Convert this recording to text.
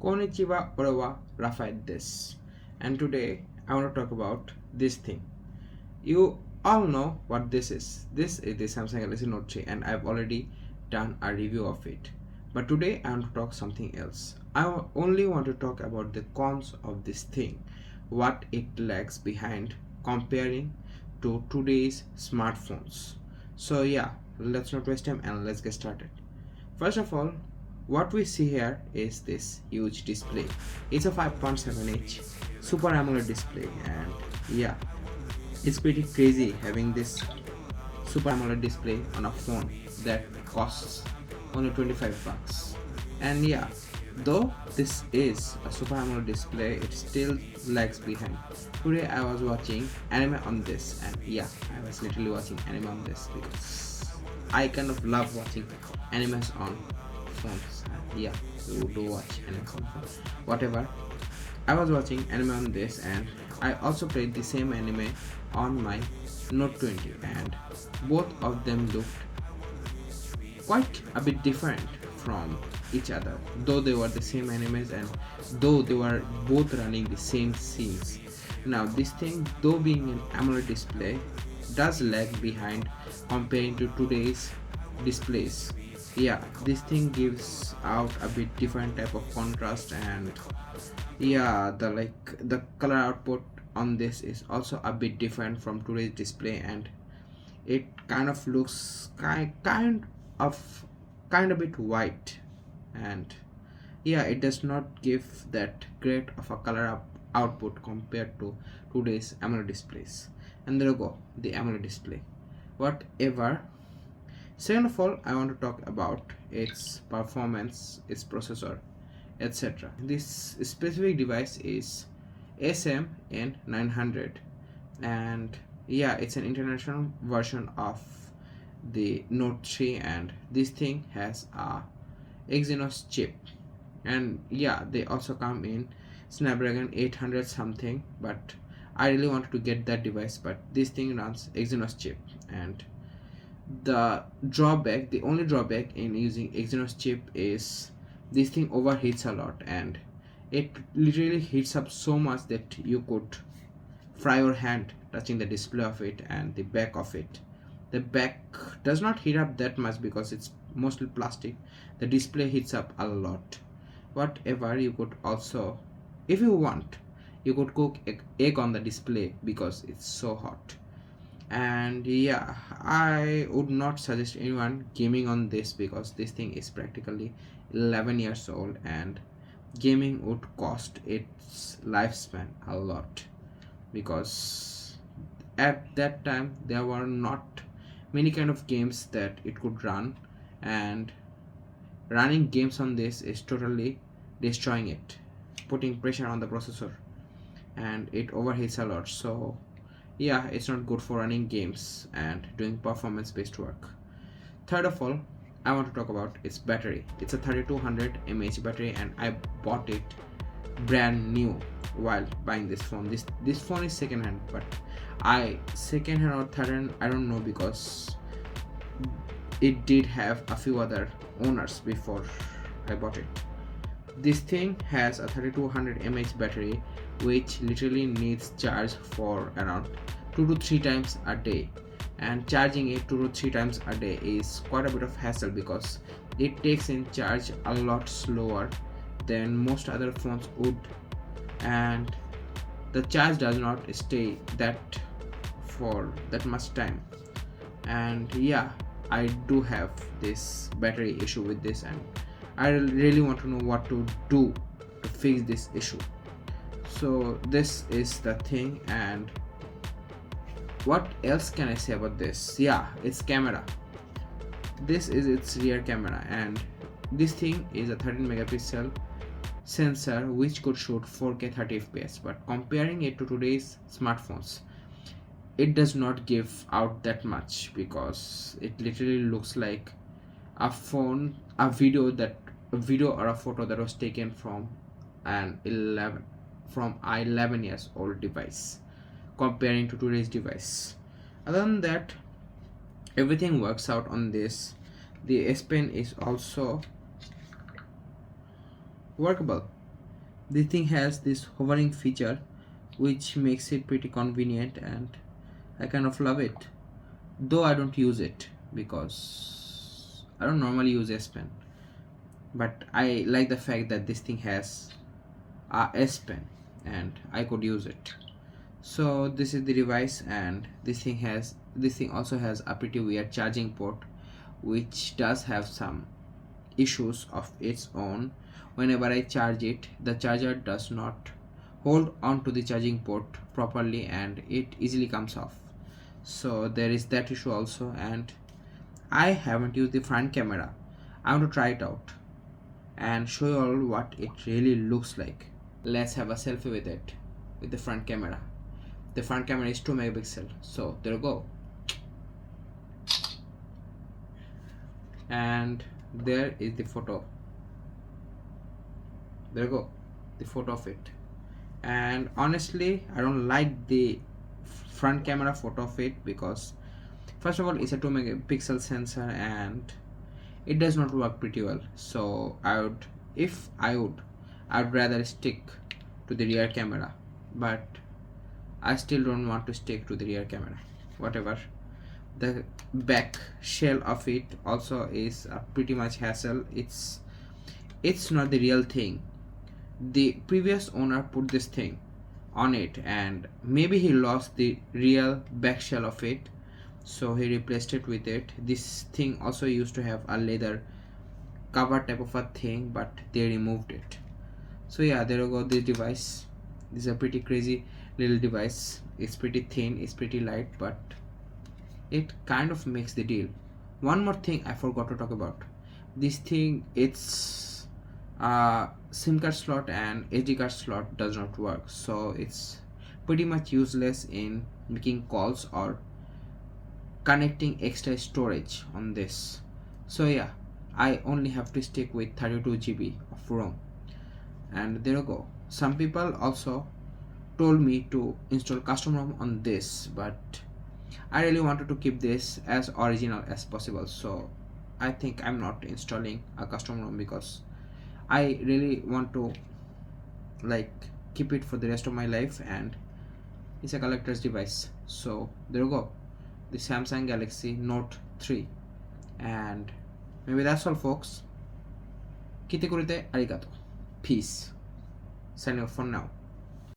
Konnichiwa Orawa Rafael this, and today I want to talk about this thing. You all know what this is. This is the Samsung Galaxy Note 3 and I've already done a review of it. But today I want to talk something else. Only want to talk about the cons of this thing, what it lags behind comparing to today's smartphones. So yeah, let's not waste time and let's get started. First of all, what we see here is this huge display. It's a 5.7-inch Super AMOLED display, and yeah, it's pretty crazy having this Super AMOLED display on a phone that costs only 25 bucks. And yeah, though this is a Super AMOLED display, it still lags behind. Today I was watching anime on this, and yeah, I was literally watching anime on this because I kind of love watching animes on phones. Yeah, you do watch anime on phones. Whatever. I was watching anime on this, and I also played the same anime on my Note 20, and both of them looked quite a bit different from each other, though they were the same animes and though they were both running the same scenes. Now this thing, though being an AMOLED display, does lag behind comparing to today's displays. Yeah, this thing gives out a bit different type of contrast, and yeah, the color output on this is also a bit different from today's display, and it kind of looks of kind of bit white, and yeah, it does not give that great of a output compared to today's AMOLED displays. And there you go, the AMOLED display. Whatever. Second of all, I want to talk about its performance, its processor, etc. This specific device is SMN900, and yeah, it's an international version of the Note 3, and this thing has a Exynos chip, and yeah, they also come in Snapdragon 800 something, but I really wanted to get that device, but this thing runs Exynos chip. And the only drawback in using Exynos chip is this thing overheats a lot, and it literally heats up so much that you could fry your hand touching the display of it and the back of it. The back does not heat up that much because it's mostly plastic. The display heats up a lot. Whatever, you could also, if you want, you could cook egg on the display because it's so hot. And yeah, I would not suggest anyone gaming on this because this thing is practically 11 years old, and gaming would cost its lifespan a lot, because at that time there were not many kind of games that it could run, and running games on this is totally destroying it, putting pressure on the processor, and it overheats a lot. So yeah, it's not good for running games and doing performance based work. Third of all, I want to talk about its battery. It's a 3200 mAh battery, and I bought it brand new while buying this phone. This phone is second hand, but second hand or third hand, I don't know, because it did have a few other owners before I bought it. This thing has a 3200 mAh battery, which literally needs charge for around 2 to 3 times a day, and charging it 2 to 3 times a day is quite a bit of hassle because it takes in charge a lot slower than most other phones would, and the charge does not stay that for that much time. And yeah, I do have this battery issue with this, and I really want to know what to do to fix this issue. So this is the thing. And what else can I say about this? Yeah, its camera. This is its rear camera, and this thing is a 13 megapixel sensor which could shoot 4K 30 fps, but comparing it to today's smartphones, it does not give out that much, because it literally looks like a video or a photo that was taken from an 11 years old device comparing to today's device. Other than that, everything works out on this. The S Pen is also workable. This thing has this hovering feature which makes it pretty convenient, and I kind of love it, though I don't use it because I don't normally use S Pen, but I like the fact that this thing has a S Pen and I could use it. So this is the device, and this thing also has a pretty weird charging port which does have some issues of its own. Whenever I charge it, the charger does not hold on to the charging port properly and it easily comes off. So there is that issue also, and I haven't used the front camera. I want to try it out and show you all what it really looks like. Let's have a selfie with it, with the front camera. The front camera is 2 megapixel, so there you go. And there is the photo. There you go, the photo of it. And honestly, I don't like the front camera photo of it because first of all, it's a 2 megapixel sensor and it does not work pretty well. So I'd rather stick to the rear camera, but I still don't want to stick to the rear camera. Whatever. The back shell of it also is pretty much hassle. It's not the real thing. The previous owner put this thing on it and maybe he lost the real back shell of it, so he replaced it with it. This thing also used to have a leather cover type of a thing, but they removed it. So yeah, there you go, this device. This is a pretty crazy little device. It's pretty thin, it's pretty light, but it kind of makes the deal. One more thing I forgot to talk about. This thing, it's SIM card slot and SD card slot does not work, so it's pretty much useless in making calls or connecting extra storage on this. So yeah, I only have to stick with 32 GB of ROM, and there you go. Some people also told me to install custom ROM on this, but I really wanted to keep this as original as possible, so I think I'm not installing a custom ROM because I really want to keep it for the rest of my life, and it's a collector's device. So there you go, the Samsung Galaxy Note 3. And maybe that's all, folks. Kite kurite arigato. Peace. Signing off for now.